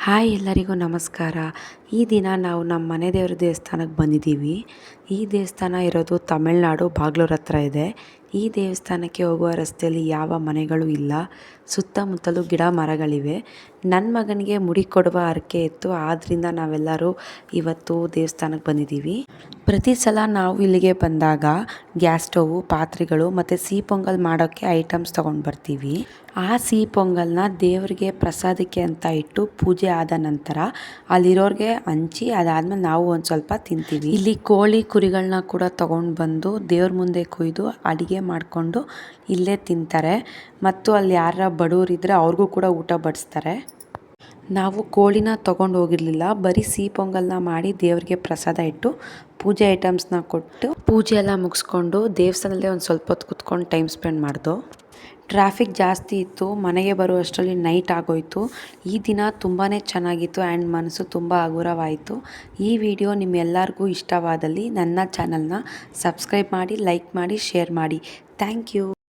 Hi ಎಲ್ಲರಿಗೂ ನಮಸ್ಕಾರ. ಈ ದಿನ ನಾವು ನಮ್ಮ ಮನೆ ದೇವ್ರ ದೇವಸ್ಥಾನಕ್ಕೆ ಬಂದಿದ್ದೀವಿ. ಈ ದೇವಸ್ಥಾನ ಇರೋದು ತಮಿಳ್ನಾಡು ಬಾಗ್ಲೂರ್ ಹತ್ರ ಇದೆ. ಈ ದೇವಸ್ಥಾನಕ್ಕೆ ಹೋಗುವ ರಸ್ತೆಯಲ್ಲಿ ಯಾವ ಮನೆಗಳು ಇಲ್ಲ. ಸುತ್ತಮುತ್ತಲೂ ಗಿಡ ಮರಗಳಿವೆ. ನನ್ನ ಮಗನಿಗೆ ಮುಡಿ ಕೊಡುವ ಹರಕೆ ಇತ್ತು, ಆದ್ದರಿಂದ ನಾವೆಲ್ಲರೂ ಇವತ್ತು ದೇವಸ್ಥಾನಕ್ಕೆ ಬಂದಿದ್ದೀವಿ. ಪ್ರತಿ ಸಲ ನಾವು ಇಲ್ಲಿಗೆ ಬಂದಾಗ ಗ್ಯಾಸ್ ಸ್ಟೌವು, ಪಾತ್ರೆಗಳು ಮತ್ತು ಸಿಹಿ ಪೊಂಗಲ್ ಮಾಡೋಕ್ಕೆ ಐಟಮ್ಸ್ ತೊಗೊಂಡು ಬರ್ತೀವಿ. ಆ ಸಿಹಿ ಪೊಂಗಲ್ನ ದೇವರಿಗೆ ಪ್ರಸಾದಕ್ಕೆ ಅಂತ ಇಟ್ಟು ಪೂಜೆ ಆದ ನಂತರ ಅಲ್ಲಿರೋರಿಗೆ ಹಂಚಿ ಅದಾದಮೇಲೆ ನಾವು ಒಂದು ಸ್ವಲ್ಪ ತಿಂತೀವಿ. ಇಲ್ಲಿ ಕೋಳಿ ಕುರಿಗಳನ್ನ ಕೂಡ ತೊಗೊಂಡು ಬಂದು ದೇವ್ರ ಮುಂದೆ ಕೊಯ್ದು ಅಡುಗೆ ಮಾಡಿಕೊಂಡು ಇಲ್ಲೇ ತಿಂತಾರೆ. ಮತ್ತು ಅಲ್ಲಿ ಯಾರ ಬಡವರಿದ್ದರೆ ಅವ್ರಿಗೂ ಕೂಡ ಊಟ ಬಡಿಸ್ತಾರೆ. ನಾವು ಕೋಳಿನ ತೊಗೊಂಡು ಹೋಗಿರಲಿಲ್ಲ, ಬರೀ ಸಿಹಿ ಪೊಂಗಲ್ನ ಮಾಡಿ ದೇವರಿಗೆ ಪ್ರಸಾದ ಇಟ್ಟು ಪೂಜೆ ಐಟಮ್ಸ್ನ ಕೊಟ್ಟು ಪೂಜೆ ಎಲ್ಲ ಮುಗಿಸ್ಕೊಂಡು ದೇವಸ್ಥಾನದಲ್ಲೇ ಒಂದು ಸ್ವಲ್ಪ ಹೊತ್ತು ಕುತ್ಕೊಂಡು ಟೈಮ್ ಸ್ಪೆಂಡ್ ಮಾಡ್ದು. ಟ್ರಾಫಿಕ್ ಜಾಸ್ತಿ ಇತ್ತು, ಮನೆಗೆ ಬರುವಷ್ಟರಲ್ಲಿ ನೈಟ್ ಆಗೋಯಿತು. ಈ ದಿನ ತುಂಬಾ ಚೆನ್ನಾಗಿತ್ತು ಆ್ಯಂಡ್ ಮನಸ್ಸು ತುಂಬ ಹಗುರವಾಯಿತು. ಈ ವಿಡಿಯೋ ನಿಮ್ಮೆಲ್ಲರಿಗೂ ಇಷ್ಟವಾದಲ್ಲಿ ನನ್ನ ಚಾನಲ್ನ ಸಬ್ಸ್ಕ್ರೈಬ್ ಮಾಡಿ, ಲೈಕ್ ಮಾಡಿ, ಶೇರ್ ಮಾಡಿ. Thank you.